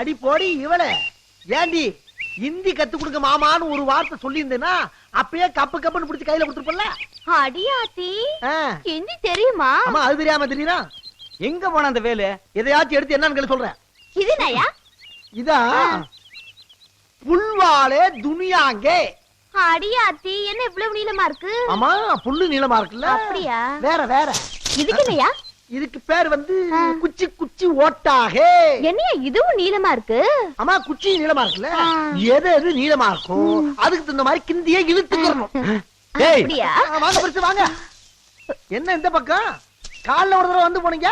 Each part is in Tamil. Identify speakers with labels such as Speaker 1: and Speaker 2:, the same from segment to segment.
Speaker 1: அடி போடி இவள ஏண்டி இந்தி கத்து கொடுக்க மாமான்னு ஒரு வார்த்தை சொல்லி இருந்தேன்னா அப்பயே கப்பு கப்புன்னு பிடிச்சி கையில கொடுத்துருப்பல.
Speaker 2: அடியாத்தி ஹிந்தி தெரியுமா?
Speaker 1: ஆமா அது தெரியாம தெரியுதா?
Speaker 3: எங்க போன அந்த வேலு?
Speaker 1: எதையாச்சும் எடுத்து என்னன்னு சொல்றேன்.
Speaker 2: இது நாயா?
Speaker 1: இதா புல்வாலே துனியாங்கே.
Speaker 2: அடியாத்தி என்ன இவ்வளவு நீளமா இருக்கு?
Speaker 1: ஆமா புல்லு நீளமா இருக்குல்ல.
Speaker 2: அப்படியா?
Speaker 1: வேற வேற.
Speaker 2: இதுக்கு இல்லையா? இதுக்கு
Speaker 1: பேர் வந்து குச்சி குச்சி ஓட்டாக.
Speaker 2: என்னையா இதுவும் நீளமா இருக்கு?
Speaker 1: ஆமா குச்சி நீளமா இருக்குல்ல. எது எது நீளமா இருக்கும் அதுக்கு தகுந்த மாதிரி கிந்தியே இழுத்துக்கணும்.
Speaker 2: அப்படியா?
Speaker 1: வாங்க பரிசு வாங்க. என்ன இந்த பக்கம் காலைல ஒரு தடவை வந்து போனீங்க?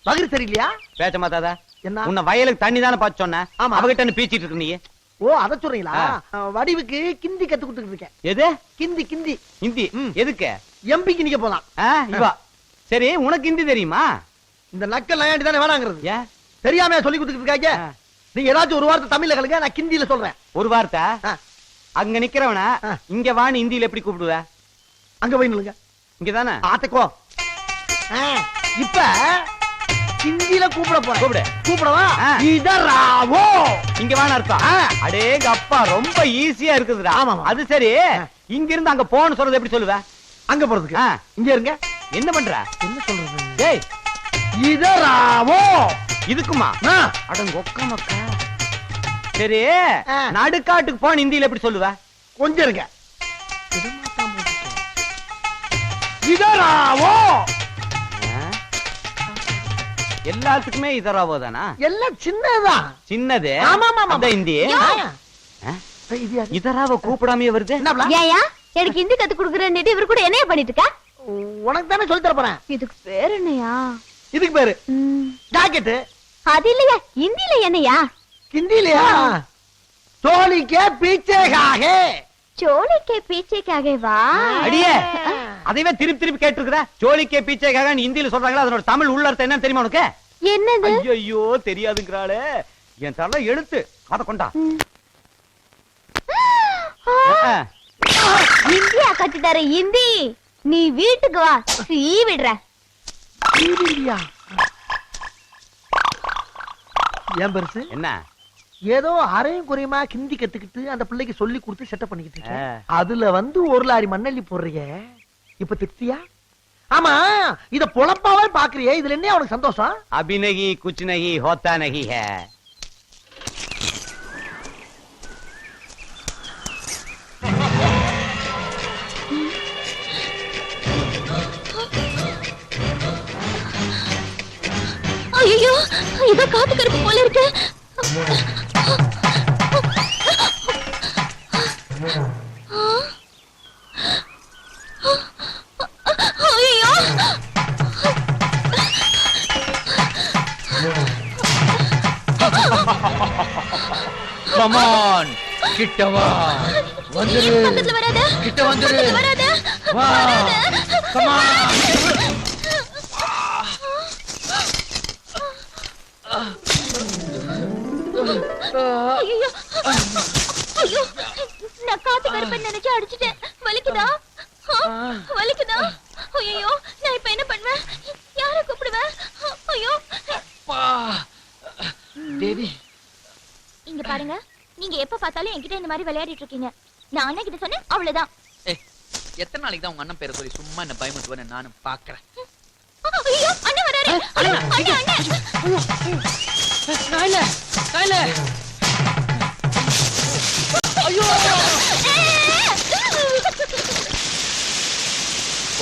Speaker 1: பகிர் தெரியலையா?
Speaker 3: பேச்ச மாத்தாதா.
Speaker 1: என்ன
Speaker 3: உன்னை வயலுக்கு தண்ணி தானே பாத்து சொன்ன. அவகிட்ட பீச்சிட்டு இருக்கு நீ.
Speaker 1: ஓ அத சொல்றீங்களா? வடிவுக்கு கிந்தி கத்து கொடுத்துட்டு இருக்கேன்.
Speaker 3: எது
Speaker 1: கிந்தி? கிந்தி
Speaker 3: ஹிந்தி எதுக்கு?
Speaker 1: எம்பிக்கு நீங்க போலாம்.
Speaker 3: இவா சரி உனக்கு ஹிந்தி தெரியுமா?
Speaker 1: இந்த நக்கல் நயாண்டி தானே வேணாங்கிறது.
Speaker 3: ஏன்
Speaker 1: தெரியாம சொல்லி கொடுத்துட்டு இருக்காங்க. நீங்க ஏதாச்சும் ஒரு வார்த்தை தமிழ்ல கலங்க, நான் ஹிந்தியில சொல்றேன்.
Speaker 3: ஒரு வார்த்தை அங்க நிக்கிறவன இங்க வான்னு ஹிந்தியில எப்படி கூப்பிடுவ?
Speaker 1: அங்க போய் நில்லுங்க.
Speaker 3: இங்கதானே
Speaker 1: ஆத்தக்கோ. இப்ப ஹிந்தியில கூப்பிட போறேன்.
Speaker 3: கூப்பிடு.
Speaker 1: கூப்பிடவா? இதராவோ.
Speaker 3: இங்க வான்னு அர்த்தம். அடேங்க அப்பா ரொம்ப ஈஸியா இருக்குதுடா.
Speaker 1: ஆமா
Speaker 3: அது சரி இங்க இருந்து அங்க போன்னு சொல்றது எப்படி சொல்லுவ?
Speaker 1: அங்க போறதுக்கு இங்க இருங்க.
Speaker 3: என்ன பண்ற?
Speaker 1: என்ன சொல்றது?
Speaker 3: டேய்
Speaker 1: இதராவோ.
Speaker 3: இதுக்குமா? அடங்க ஒக்க மக்கா. சரி நடுக்காட்டுக்கு போன ஹிந்தியில எப்படி சொல்லுவ?
Speaker 1: கொஞ்சம் இருங்க. இதராவோ.
Speaker 3: எல்லாத்துக்குமே இதராவோ தானா?
Speaker 1: எல்லாம் சின்னதுதான்.
Speaker 3: சின்னது.
Speaker 1: ஆமா ஆமா
Speaker 3: அந்த ஹிந்தி. இதராவ கூப்பிடாமையே வருது.
Speaker 2: ஏயா எனக்கு ஹிந்தி கத்து கொடுக்குறேன்னு இவர் கூட என்னைய பண்ணிட்டு இருக்க?
Speaker 1: உனக்கு தானே சொல்லி தர போறேன்.
Speaker 2: இதுக்கு பேர் என்னையா?
Speaker 1: இதுக்கு பேரு ஜாக்கெட்.
Speaker 2: அது இல்லையா ஹிந்தில என்னையா?
Speaker 1: ஹிந்திலயா? சோலிக்கே பீச்சேகாக.
Speaker 2: சோலிக்கே பீச்சேகாக வா.
Speaker 3: அடியே அதைவே திருப்பி திருப்பி கேட்டிருக்கிற. சோலிக்கே பீச்சேகாக ஹிந்தில சொல்றாங்களா? அதோட தமிழ் உள்ள அர்த்தம் என்னன்னு தெரியுமா உனக்கு?
Speaker 2: என்னது?
Speaker 3: ஐயோ தெரியாதுங்கறாளே. என் தலை எழுத்து அத கொண்டா.
Speaker 2: ஹிந்தியா கட்டிட்டார ஹிந்தி. நீ வீட்டுக்கு வா. சீ விடுற.
Speaker 1: சீவியா? ஏன் பெருசு?
Speaker 3: என்ன
Speaker 1: ஏதோ அரையும் குறையுமா ஹிந்தி கத்துக்கிட்டு அந்த பிள்ளைக்கு சொல்லி கொடுத்து செட்டப் பண்ணிக்கிட்டு இருக்கேன். அதுல வந்து ஒரு லாரி மண்ணள்ளி போடுறீங்க. இப்ப திருப்தியா? ஆமா இத பொழப்பாவே பாக்குறியே, இதுல என்ன அவனுக்கு சந்தோஷம்?
Speaker 3: அபி நஹி குச் நஹி ஹோத்தா நஹி ஹை.
Speaker 2: ஐயோ இத காத்து கருப்பு போல இருக்கு. ஐயோ
Speaker 3: கம் ஆன் கிட்ட வா.
Speaker 1: வந்துரு.
Speaker 2: பக்கத்துல வராத.
Speaker 1: கிட்ட வந்துரு.
Speaker 2: வராத.
Speaker 1: வா. Come on.
Speaker 2: ஐயோ ஐயோ நான் காத்து கருப்பன் நினைச்சு அடிச்சிட்டேன். வலிக்குதா? வலிக்குதா? ஐயோ நான் இப்ப என்ன பண்ணுவேன்? யார கூப்பிடுவேன்? ஐயோ
Speaker 1: தேவி
Speaker 2: இங்க பாருங்க. நீங்க எப்ப பார்த்தாலும் என்கிட்ட இந்த மாதிரி விளையாடிட்டு இருக்கீங்க. நான் அண்ணன் கிட்ட சொன்னேன் அவ்வளவுதான்.
Speaker 4: எத்தனை நாளைக்கு தான் உங்க அண்ணன் பேரை சொல்லி சும்மா என்ன பயமுத்துவேன்னு நானும் பாக்குறேன்.
Speaker 2: ஐயோ அண்ணன் வராரு. அண்ணன்
Speaker 4: காயில காயில. ஐயோ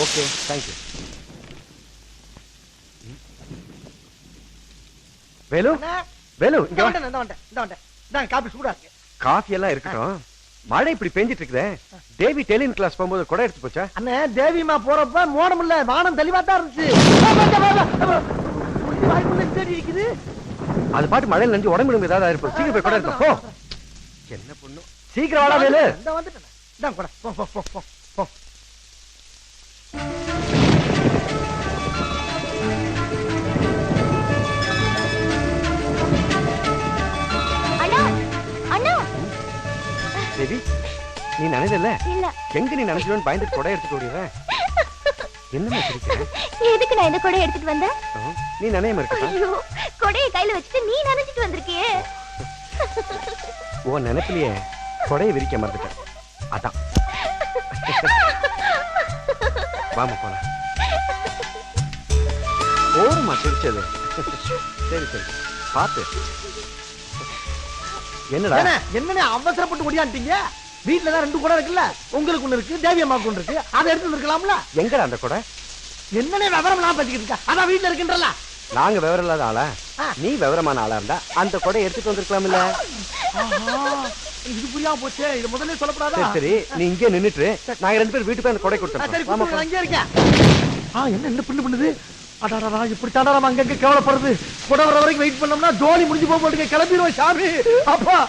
Speaker 3: okay thank you.
Speaker 5: Velu Velu இங்க வா.
Speaker 1: இந்த வந்துட்டேன். நான் காபி சூடா இருக்கு.
Speaker 5: காஃபி எல்லாம் இருக்கட்டும். மழை இப்படி பெஞ்சிட்டு இருக்குதே. தேவி டெய்லரிங் கிளாஸ் போகும்போது கொடை எடுத்து போச்சா?
Speaker 1: அண்ணே தேவிமா போறப்ப மோடம் இல்ல வானம் தெளிவா தான் இருந்துச்சு. இருக்குது.
Speaker 5: அது பாட்டு மழையில நஞ்சு உடம்பு ஏதாவது ஆயிருப்போம். சீக்கிரம் போய் கொடை எடுத்து போ. என்ன பொண்ணு சீக்கிரம் வாடா வேலு.
Speaker 1: இந்த வந்துட்டேன். இதான் கொடை. போ போ போ போ போ.
Speaker 2: அண்ணா அண்ணா.
Speaker 5: தேவி நீ நினைதல்ல?
Speaker 2: இல்ல.
Speaker 5: எங்க நீ நினைச்சிடுன்னு பயந்துட்டு கொடை எடுத்துட்டு ஓடிடுறேன். என்னமா சிரிக்கிற?
Speaker 2: எதுக்கு நான் இந்த கொடையை எடுத்துட்டு வந்தேன்?
Speaker 5: நீ நினையாம இருக்க.
Speaker 2: ஐயோ கொடையை கையில வச்சுட்டு நீ நினைச்சிட்டு வந்திருக்கியே.
Speaker 5: உன் நினைப்பிலேயே கொடையை விரிக்க மறந்துட்டேன். அதான் வாமா போலாம். ஓரமா சிரிச்சது. சரி சரி பாத்து. என்னடா
Speaker 1: என்னன்னு அவசரப்பட்டு ஓடியான்ட்டீங்க? வீட்டுலதான் 2 குடம் இருக்குல்ல, உங்களுக்கு ஒண்ணு இருக்கு, தேவி அம்மாவுக்கு ஒண்ணு இருக்கு, அதை எடுத்து இருக்கலாம்ல.
Speaker 5: எங்கடா அந்த கொடை?
Speaker 1: என்னன்னே விவரம் எல்லாம் பேசிக்கிட்டு இருக்க? அதான் வீட்டுல இருக்குன்றல.
Speaker 5: நாங்க விவரம் இல்லாத ஆளா? நீ விவரமான ஆளா இருந்தா அந்த கொடை எடுத்துட்டு வந்திருக்கலாம்ல.
Speaker 1: இது புரியாம போச்சு, இது முதல்ல சொல்லப்படாதா?
Speaker 5: சரி சரி நீ இங்கே நின்னுட்டு நாங்க 2 பேரும் வீட்டுக்கு அந்த கொடை
Speaker 1: சரி
Speaker 5: கொடுத்துறோம்.
Speaker 1: அங்கே இருக்கேன். என்ன என்ன பண்ணு பண்ணுது? அடாடா இப்படி தாண்டா நம்ம அங்கங்க கேவலப்படுறது. கொடை வர வரைக்கும் வெயிட் பண்ணோம்னா ஜோலி முடிஞ்சு போக மாட்டேங்க. கிளம்பிடுவோம் சாமி. அப்பா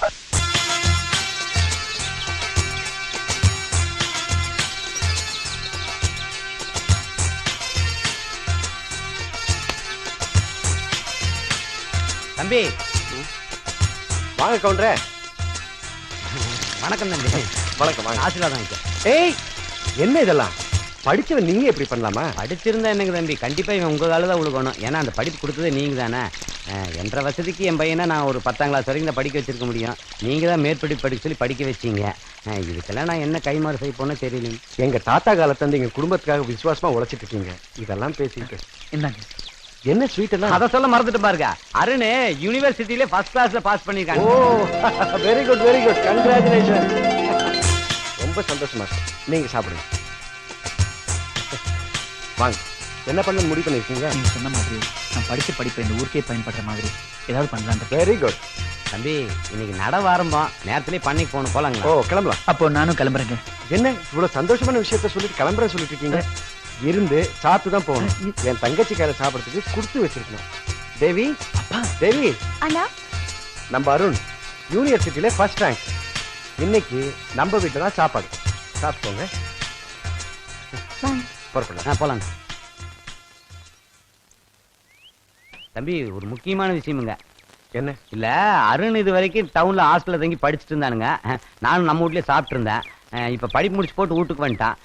Speaker 3: தம்பி
Speaker 5: வாங்க கவுண்டரே.
Speaker 3: வணக்கம் தம்பி.
Speaker 5: வணக்கம் வாங்க.
Speaker 3: ஆசீர்வாதம் வாங்க.
Speaker 5: ஏய் என்ன இதெல்லாம்? படிச்சவன் நீங்க எப்படி பண்ணலாமா?
Speaker 3: படிச்சிருந்தா எனக்கு தம்பி கண்டிப்பா இவன் உங்க கால தான் உழுகணும். ஏன்னா அந்த படிப்பு கொடுத்ததே நீங்க தானே. என்ற வசதிக்கு என் பையனை நான் ஒரு 10ஆம் கிளாஸ் வரைக்கும் தான் படிக்க வச்சிருக்க முடியும். நீங்க தான் மேற்படிப்பு படிக்க சொல்லி படிக்க வச்சீங்க. இதுக்கெல்லாம் நான் என்ன கைமாறு செய்ய போனே தெரியல.
Speaker 5: எங்க தாத்தா காலத்துல இருந்து எங்க குடும்பத்துக்காக விசுவாசமா உழைச்சிட்டு இருக்கீங்க. இதெல்லாம் பேசிட்டு
Speaker 3: என்னங்க
Speaker 5: என்ன ஸ்வீட் எல்லாம்?
Speaker 3: அத சொல்ல மறந்துட்டு பாருங்க. அருண் யூனிவர்சிட்டியில ஃபர்ஸ்ட் கிளாஸ்ல பாஸ் பண்ணிருக்காங்க.
Speaker 5: Oh very good very good. Congratulation. ரொம்ப சந்தோஷமா இருக்கு. நீங்க சாப்பிடுங்க. வாங்க. என்ன பண்ண முடிவு பண்ணிருக்கீங்க?
Speaker 4: நீங்க சொன்ன மாதிரி நான் படிச்ச படிப்பை இந்த ஊருக்கே பயன்படுற மாதிரி ஏதாவது பண்ணலாம்.
Speaker 5: Very good.
Speaker 3: தம்பி இன்னைக்கு நட ஆரம்பம். நேரத்திலே பண்ணிக்கு போகணும் போலாங்க.
Speaker 5: ஓ கிளம்பலாம்.
Speaker 4: அப்போ நானும் கிளம்புறேங்க.
Speaker 5: என்ன இவ்வளவு சந்தோஷமான விஷயத்த சொல்லிட்டு கிளம்புறேன் சொல்லிட்டு இருக்கீங்க? இருந்து சாப்பிட்டு தான் போகணும். என் தங்கச்சி கையில சாப்பிடறதுக்கு கொடுத்து வச்சிருக்கணும். தேவி தேவி
Speaker 2: அண்ணா
Speaker 5: நம்ம அருண் யூனிவர்சிட்டியில ஃபர்ஸ்ட் ரேங்க். இன்னைக்கு நம்ம வீட்டுல தான் சாப்பாடு. சாப்பிட்டோங்க. புறப்படலாம்.
Speaker 3: போலாங்க. தம்பி ஒரு முக்கியமான விஷயமுங்க.
Speaker 5: என்ன?
Speaker 3: இல்ல அருண் இது வரைக்கும் டவுன்ல ஹாஸ்டல்ல தங்கி படிச்சுட்டு இருந்தானுங்க. நானும் நம்ம வீட்லயே சாப்பிட்டு இருந்தேன். இப்ப படிப்பு முடிச்சு போட்டு வீட்டுக்கு வந்துட்டான்.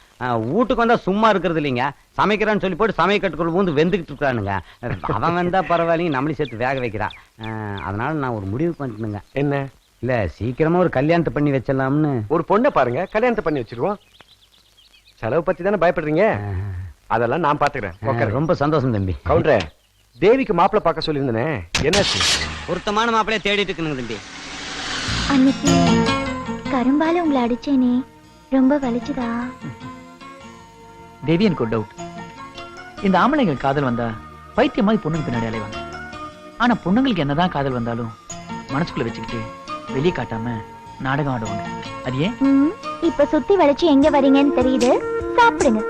Speaker 3: வீட்டுக்கு வந்தா சும்மா இருக்கிறது இல்லைங்க. சமைக்கிறான்னு சொல்லி போட்டு சமைக்கட்டுக்குள்ள வந்து வெந்துகிட்டு இருக்கானுங்க. அவன் வந்தா பரவாயில்லைங்க, நம்மளையும் சேர்த்து வேக வைக்கிறான். அதனால நான் ஒரு முடிவுக்கு வந்துட்டுங்க.
Speaker 5: என்ன?
Speaker 3: இல்ல சீக்கிரமா ஒரு கல்யாணத்தை பண்ணி வச்சிடலாம்னு.
Speaker 5: ஒரு பொண்ணை பாருங்க, கல்யாணத்தை பண்ணி வச்சிருவோம். செலவு பத்தி தானே பயப்படுறீங்க? அதெல்லாம் நான் பாத்துக்கிறேன்.
Speaker 3: ரொம்ப சந்தோஷம் தம்பி.
Speaker 5: கவுண்டரே, தேவிக்கு மாப்பிள்ளை பார்க்க சொல்லியிருந்தேனே, என்னாச்சு?
Speaker 3: பொருத்தமான மாப்பிள்ளைய தேடிட்டு இருக்குங்க தம்பி.
Speaker 2: அன்னைக்கு கரும்பால உங்களை அடிச்சேனே, ரொம்ப வலிச்சுதா?
Speaker 4: தேவி எனக்கு ஒரு டவுட். இந்த ஆம்பளைங்க காதல் வந்தா பைத்தியம் மாதிரி பொண்ணுங்க பின்னாடி அலைவாங்க. ஆனா பொண்ணுங்களுக்கு என்னதான் காதல் வந்தாலும் மனசுக்குள்ள வச்சுக்கிட்டு வெளியே காட்டாம நாடகம் ஆடுவாங்க. அது ஏன்?
Speaker 2: இப்ப சுத்தி வளைச்சு எங்க வரீங்கன்னு தெரியுது. சாப்பிடுங்க.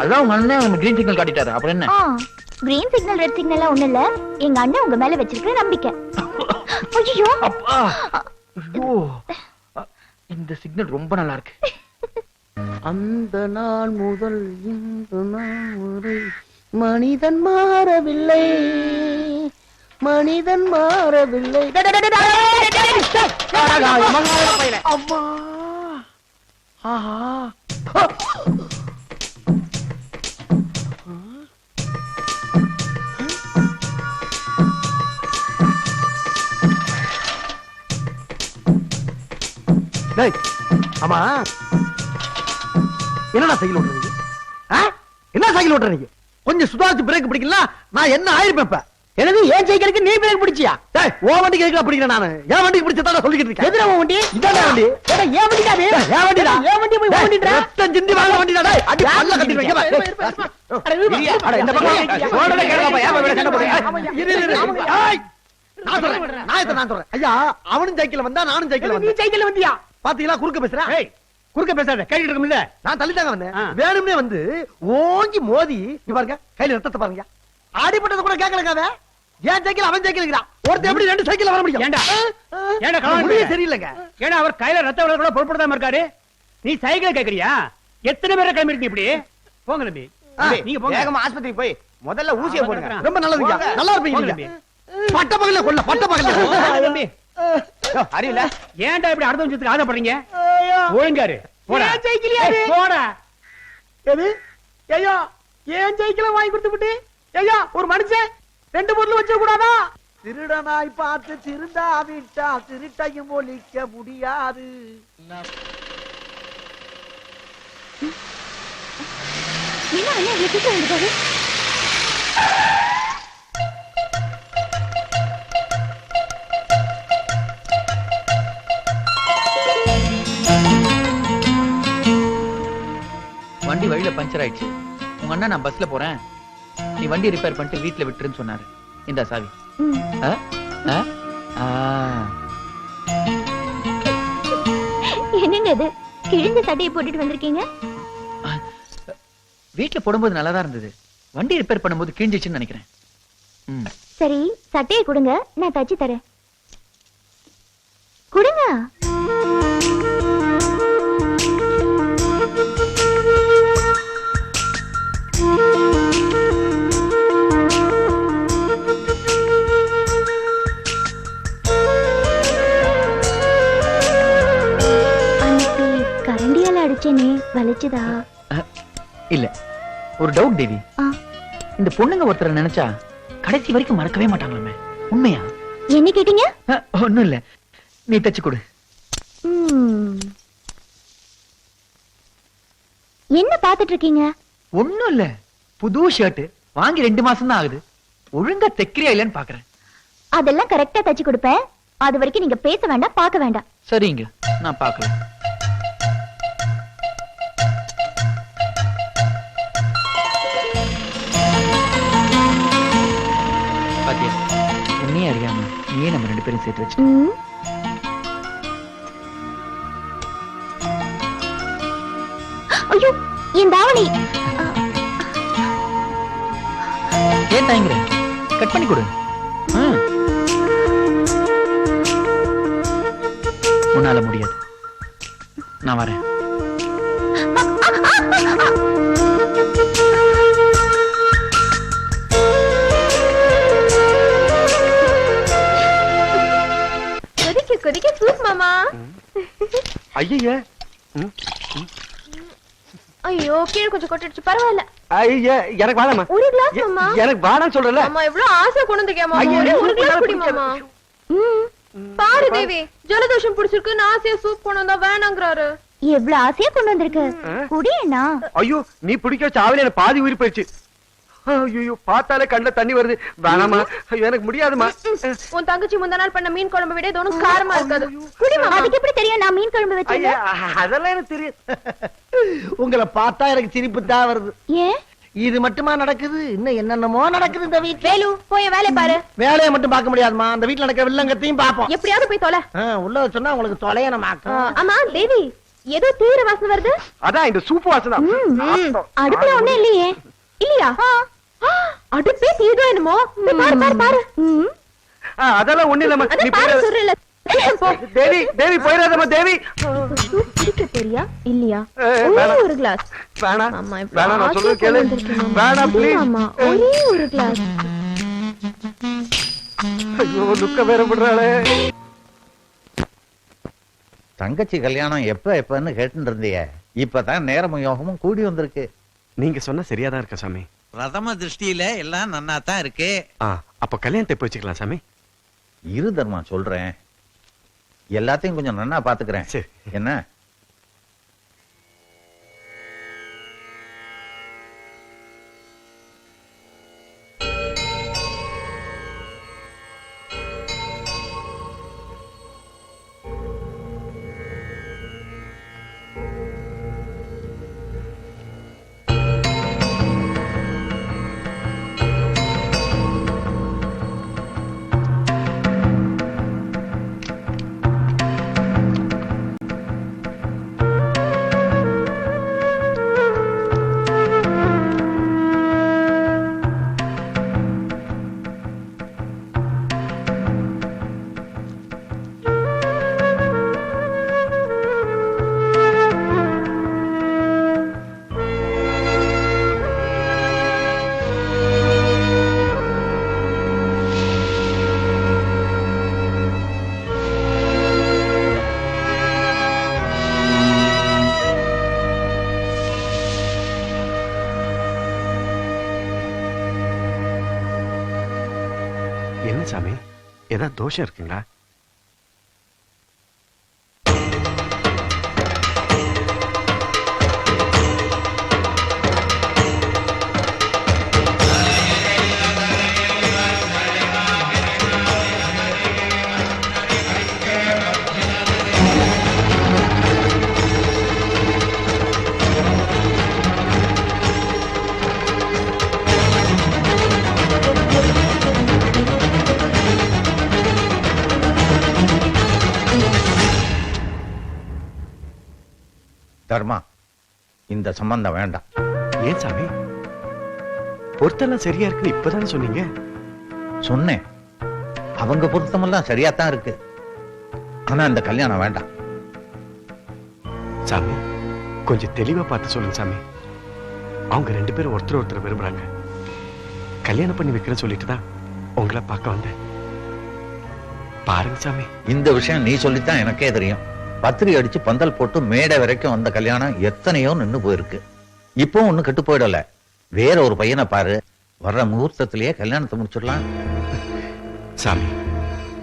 Speaker 4: அதான் உங்க அண்ணன் கிரீன் சிக்னல் காட்டிட்டாரு. அப்புறம் என்ன?
Speaker 2: கிரீன் சிக்னல் ரெட் சிக்னல் ஒண்ணு இல்ல, எங்க அண்ணன் உங்க மேல வச்சிருக்கிற நம்பிக்கை. ஐயோ
Speaker 4: அப்பா, ஐயோ, இந்த சிக்னல் ரொம்ப நல்லா இருக்கு.
Speaker 1: அந்த நாள் முதல் இந்த நாள் வரை மனிதன் மாறவில்லை, மனிதன் மாறவில்லை. அம்மா, ஆஹா, ஆமா என்னடா சைக்கிள் ஓட்டுறீங்க? என்ன சைக்கிள் ஓட்டுறீங்க? கொஞ்சம் சுதாரிச்சு பிரேக் பிடிக்கல, நான் என்ன ஆயிருப்பேன். எனது ஏன் சைக்கிளுக்கு நீ பிரேக் பிடிச்சியா? ஓ வண்டிக்கு எதுக்கு பிடிக்கிறேன்? நானு என் வண்டிக்கு பிடிச்சதா சொல்லிக்கிட்டு இருக்கேன். எதுல உன் வண்டி? இதானே வண்டி. ஏன் வண்டிடா அது? ஏன் வண்டிடா? ஏன் வண்டி போய் ஓடிட்டற? ரத்தம் சிந்தி வாங்க வண்டிடா. டேய் அடி பல்ல கட்டிடுவேன். அட இந்த பக்கம் ஓடல கேளுப்பா. ஏன் போய் சண்டை போடுறீங்க? இரு ஏய் நான் சொல்றேன். ஐயா அவனும் சைக்கிள் வந்தா நானும் சைக்கிள் வந்தேன். நீ சைக்கிள் வந்தியா? பாத்தீங்களா குறுக்க பேசுறேன். ஏய் குறுக்க பேசாத, கையில இருக்கும்ல. நான் தள்ளிட்டாங்க வந்தேன். வேணும்னே வந்து ஓங்கி மோதி இங்க பாருங்க, கையில ரத்தத்தை பாருங்க. அடிபட்டது கூட கேட்கலங்க. ஏன் சைக்கிள் அவன் சைக்கிள்ங்கறான். ஒருத்தன் எப்படி 2 சைக்கிள் வர முடியும்? ஏண்டா ஏண்டா காரணம் தெரியலங்க. ஏன்னா அவர் கையில ரத்த வர கூட பொறுப்படாம இருக்காரு. நீ சைக்கிள் கேக்குறியா? எத்தனை பேரை கிளம்பிருக்கீங்க இப்படி? போங்க நம்பி, நீங்க போங்க. வேகமா ஆஸ்பத்திரிக்கு போய் முதல்ல ஊசியை போடுங்க. ரொம்ப நல்லதுங்க, நல்லா இருப்பீங்க நீங்க. பட்ட பகல்ல கொல்ல, பட்ட பகல்ல நம்பி. அறியல ஏன்டா இப்படி அடுத்த நிமிஷத்துக்கு ஆசைப்படுறீங்க? ஒழுங்காரு போடா. சைக்கிள் யாரு? போடா. எது? ஐயோ ஏன் சைக்கிளை வாங்கி கொடுத்து விட்டு ஐயா ஒரு மனுஷன் 2 பொருள் வச்ச கூடாதா? திருடனாய் பார்த்து திருந்தாவிட்டா திருட்டையும் ஒழிக்க முடியாது.
Speaker 2: என்ன அண்ணா இவ்வளவு சீக்கிரம் வந்துட்டாரு?
Speaker 4: வண்டி வழியில பஞ்சர் ஆயிடுச்சு. உங்க அண்ணா நான் பஸ்ல போறேன், நீ வண்டி ரிப்பேர் பண்ணிட்டு வீட்டுல விட்டுருன்னு சொன்னாரு. இந்த சாவி.
Speaker 2: ம்.
Speaker 4: ஆ? ஆ? ஆ.
Speaker 2: என்னங்க இது கிழிஞ்ச சட்டையை போட்டுட்டு வந்திருக்கீங்க?
Speaker 4: வீட்டுல போடும்போது நல்லாதான் இருந்தது, வண்டி ரிப்பேர் பண்ணும்போது கிழிஞ்சிச்சுன்னு நினைக்கிறேன். ம்.
Speaker 2: சரி சட்டையை கொடுங்க, நான் தச்சு தரேன். கொடுங்க. கரண்டியால அடிச்சேனே, வலிச்சுதா?
Speaker 4: இல்ல, ஒரு டவுட் தேவி.
Speaker 2: ஆ.
Speaker 4: இந்த பொண்ணுங்க ஒருத்தரை நினைச்சா கடைசி வரைக்கும் மறக்கவே மாட்டாங்களாமே, உண்மையா?
Speaker 2: என்ன கேட்டீங்க?
Speaker 4: ஒண்ணும் இல்ல, நீ தச்சு கொடு.
Speaker 2: ம். என்ன பாத்துட்டு இருக்கீங்க?
Speaker 4: ஒண்ணும் இல்ல, புது ஷர்ட் வாங்கி 2 மாசம் தான் ஆகுது, ஒழுங்கா தைக்கிறியா இல்லன்னு பாக்குறேன்.
Speaker 2: அதெல்லாம் கரெக்டா தச்சு கொடுப்பேன், அது வரைக்கும் நீங்க பேச வேண்டாம், பார்க்க வேண்டாம்.
Speaker 4: சரிங்க, நான் பாக்கல. பாத்தியா, உன்னையே அறியாம நீயே நம்ம 2 பேரும் சேர்த்து வச்சு.
Speaker 2: ம். ஐயோ, என் தாவணி.
Speaker 4: ஏன் தாங்கிற, கட் பண்ணி கொடு. ஆ. உன்னால முடியாது, நான் வரேன்.
Speaker 2: கொதிக்க கொதிக்க சூப் மாமா.
Speaker 5: ஐயா
Speaker 2: ஐயோ, கீழே கொஞ்சம் கொட்டிடுச்சு, பரவாயில்ல.
Speaker 5: ஐயா எனக்கு வேணாமா,
Speaker 2: ஒரு கிளாஸ் மாமா.
Speaker 5: எனக்கு வேணாம் சொல்றல.
Speaker 2: மாமா எவ்வளவு ஆசை கொண்டு வந்திருக்கேன் மாமா,
Speaker 5: ஐயா,
Speaker 2: ஒரு
Speaker 5: சூப்
Speaker 2: கிளாஸ்
Speaker 5: எல்லாம்
Speaker 2: குடி மாமா. பாரு தேவி, ஜலதோஷம் பிடிச்சிருக்கு, நான் ஆசையா சூப் கொண்டு வந்தா வேணாங்கறாரு. எவ்வளவு ஆசையா கொண்டு வந்திருக்கு, குடியேனா?
Speaker 5: ஐயோ, நீ பிடிக்க வச்ச ஆவில எனக்கு பாதி உயிர் போயிடுச்சு. ஐயோ, பார்த்தாலே கண்ணுல தண்ணி வருது. வேணாமா, ஐயோ, எனக்கு முடியாதுமா.
Speaker 2: உன் தங்கச்சி முந்தா நாள் பண்ண மீன் குழம்பு விட இது ஒண்ணும் காரமா இருக்காது. குடி மாமா. அதுக்கு எப்படி தெரியும் நான் மீன் குழம்பு
Speaker 5: ஐயா,
Speaker 2: வச்சேன்?
Speaker 5: அதெல்லாம் எனக்கு தெரியும்.
Speaker 1: உங்களை பார்த்தா எனக்கு சிரிப்பு தான் வருது.
Speaker 2: ஏன்?
Speaker 1: இது மட்டுமா நடக்குது, இன்னும் என்னென்னமோ நடக்குது இந்த வீட்டுல.
Speaker 2: வேலு, போய் வேலைய பாரு.
Speaker 1: வேலையை மட்டும் பார்க்க முடியாதுமா, அந்த வீட்டுல நடக்கிற வில்லங்கத்தையும் பார்ப்போம்.
Speaker 2: எப்படியாவது போய் தொலை.
Speaker 1: உள்ள சொன்னா உங்களுக்கு தொலையனமாக்கும்.
Speaker 2: ஆமா தேவி, ஏதோ தீவிர வாசனை வருது.
Speaker 5: அதான் இந்த சூப்பு வாசனை.
Speaker 2: அடுப்புல ஒண்ணு இல்லையே. இல்லையா? அடுப்பே தீதோ என்னமோ. பாரு பாரு பாரு.
Speaker 5: அதெல்லாம் ஒண்ணு இல்லம்மா, நீ
Speaker 2: பாரு
Speaker 5: போய்.
Speaker 2: சொல்றல.
Speaker 5: தேவி தேவி போயிடாதம்மா தேவி.
Speaker 2: குடிக்க தெரியா இல்லையா?
Speaker 5: வேணாம்.
Speaker 2: ஒரு கிளாஸ்.
Speaker 5: வேணாம்
Speaker 2: ஆமா, இப்ப
Speaker 5: வேணாம், நான் சொல்றது
Speaker 2: ஆசை
Speaker 5: கேளு.
Speaker 2: கொண்டு வந்திருக்கேன்.
Speaker 5: வேணாம் ப்ளீஸ்.
Speaker 2: ஆமா, ஒரே ஒரு கிளாஸ்.
Speaker 5: ஐயோ, துக்க வேற பண்றாளே.
Speaker 6: தங்கச்சி கல்யாணம் எப்பன்னு கேட்டு இருந்திய, இப்பதான் நேரமும் யோகமும் கூடி வந்திருக்கு.
Speaker 5: நீங்க சொன்னா சரியாதான் இருக்க சாமி.
Speaker 7: பிரதம திருஷ்டியில எல்லாம் நன்னா தான் இருக்கு.
Speaker 5: அப்ப கல்யாணத்தை போய் வச்சுக்கலாம் சாமி.
Speaker 6: இரு தர்மா சொல்றேன், எல்லாத்தையும் கொஞ்சம் நன்னா பாத்துக்கிறேன்.
Speaker 5: சரி.
Speaker 6: என்ன?
Speaker 5: ஏதாவது தோஷம் இருக்குங்களா?
Speaker 6: தர்மா, இந்த சம்பந்தம் வேண்டாம்.
Speaker 5: ஏன் சாமி? பொருத்தெல்லாம் சரியா இருக்குன்னு இப்பதானே சொன்னீங்க.
Speaker 6: சொன்னேன், அவங்க பொருத்தமெல்லாம் சரியாத்தான் இருக்கு. ஆனா இந்த கல்யாணம் வேண்டாம்.
Speaker 5: சாமி, கொஞ்சம் தெளிவா பார்த்து சொல்லுங்க சாமி. அவங்க 2 பேரும் ஒருத்தர் விரும்புறாங்க. கல்யாணம் பண்ணி வைக்கிறேன்னு சொல்லிட்டு தான் உங்களை பார்க்க வந்தேன். பாருங்க சாமி.
Speaker 6: இந்த விஷயம் நீ சொல்லித்தான் எனக்கே தெரியும். பத்திரி அடிச்சு பந்தல் போட்டு மேடை வரைக்கும் வந்த கல்யாணம் எத்தனையோ நின்னு போயிருக்கு. இப்போ ஒண்ணு கெட்டு போயிடல. வேற ஒரு பையனை பாரு, வர்ற முகூர்த்தத்திலேயே கல்யாணத்தை முடிச்சிடலாம்.
Speaker 5: சாமி,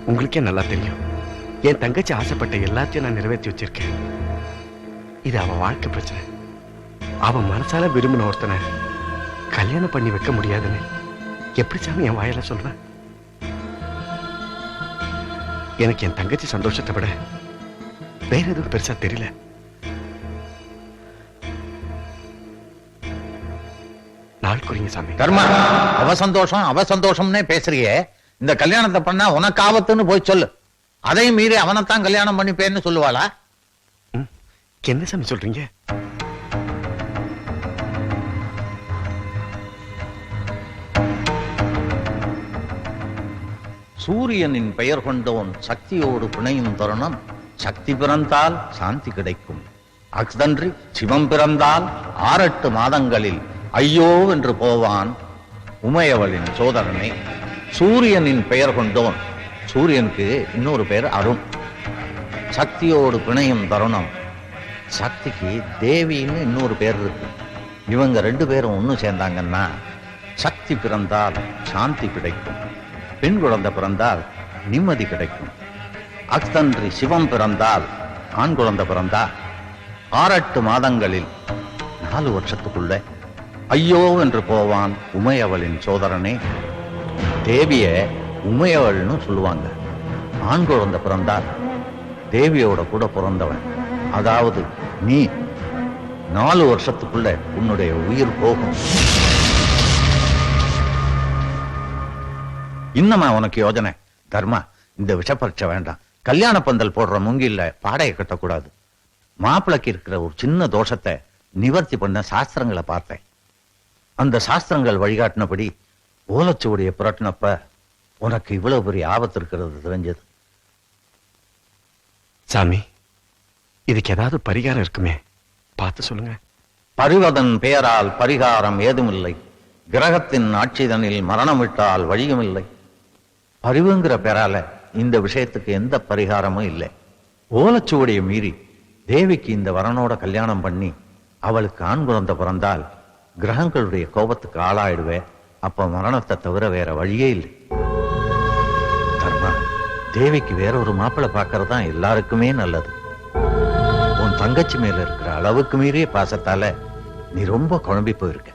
Speaker 5: உங்களுக்கே நல்லா தெரியும், என் தங்கச்சி ஆசைப்பட்ட எல்லாத்தையும் நான் நிறைவேற்றி வச்சிருக்கேன். இது அவன் வாழ்க்கை பிரச்சனை. அவன் மனசால விரும்பின ஒருத்தனை கல்யாணம் பண்ணி வைக்க முடியாதுன்னு எப்படி சாமி என் வாயில சொல்றேன்? எனக்கு என் தங்கச்சி சந்தோஷத்தை விட வேற எதுவும் பெருசா தெரியல. நாள் குறிங்க சாமி.
Speaker 6: தர்மா, அவ சந்தோஷம்னே பேசுறியே. இந்த கல்யாணத்தை பண்ணா உனக்கு ஆபத்துன்னு போய் சொல்லு. அதையும் மீறி அவனைத்தான் கல்யாணம் பண்ணிப்பேன்னு சொல்லுவாளா?
Speaker 5: என்ன சாமி சொல்றீங்க?
Speaker 6: சூரியனின் பெயர் கொண்டோன் சக்தியோடு பிணையும் தருணம். சக்தி பிறந்தால் சாந்தி கிடைக்கும். அக்தன்றி சிவம் பிறந்தால் 6-8 மாதங்களில் ஐயோ என்று போவான் உமையவளின் சோதரனை. சூரியனின் பெயர் கொண்டோன், சூரியனுக்கு இன்னொரு பெயர் அருண். சக்தியோடு பிணையும் தருணம். சக்திக்கு தேவின்னு இன்னொரு பேர் இருக்கு. இவங்க 2 பேரும் ஒண்ணு சேர்ந்தாங்கன்னா சக்தி பிறந்தால் சாந்தி கிடைக்கும். பெண் குழந்தை பிறந்தால் நிம்மதி கிடைக்கும். அக்தன்றி சிவம் பிறந்தால், ஆண் குழந்தை பிறந்தால் 6-8 மாதங்களில் 4 வருஷத்துக்குள்ள ஐயோ என்று போவான் உமையவளின் சோதரனே. தேவிய உமையவள்னு சொல்லுவாங்க. ஆண் குழந்தை பிறந்தால் தேவியோட கூட பிறந்தவன், அதாவது நீ. 4 வருஷத்துக்குள்ள உன்னுடைய உயிர் போகும். இன்னமா உனக்கு யோஜனை? தர்மா, இந்த விஷப்பரீட்சை வேண்டாம். கல்யாண பந்தல் போடுற மூங்கில்ல பாடையை கட்டக்கூடாது. மாப்பிளைக்கு இருக்கிற ஒரு சின்ன தோஷத்தை நிவர்த்தி பண்ண சாஸ்திரங்களை பார்த்தேன். அந்த சாஸ்திரங்கள் வழிகாட்டினபடி ஓலைச்சுவடியை புரட்டினப்ப உனக்கு இவ்வளவு பெரிய ஆபத்து இருக்கிறது தெரிஞ்சது.
Speaker 5: சாமி, இதுக்கு ஏதாவது பரிகாரம் இருக்குமே, பார்த்து சொல்லுங்க.
Speaker 6: பரிவதன் பெயரால் பரிகாரம் ஏதுமில்லை. கிரகத்தின் ஆட்சிதனில் மரணம் விட்டால் வழியுமில்லை. பரிவுங்கிற பெயரால இந்த விஷயத்துக்கு எந்த பரிகாரமும் இல்லை. ஓலைச்சுவடியை மீறி தேவிக்கு இந்த வரனோட கல்யாணம் பண்ணி அவளுக்கு ஆண் குழந்தை பிறந்தால் கிரகங்களுடைய கோபத்துக்கு ஆளாயிடுவே. அப்ப மரணத்தை தவிர வேற வழியே இல்லை. தர்மா, தேவிக்கு வேற ஒரு மாப்பிள்ளை பார்க்கறது தான் எல்லாருக்குமே நல்லது. உன் தங்கச்சி மேல இருக்கிற அளவுக்கு மீறிய பாசத்தால நீ ரொம்ப குழம்பி போயிருக்க.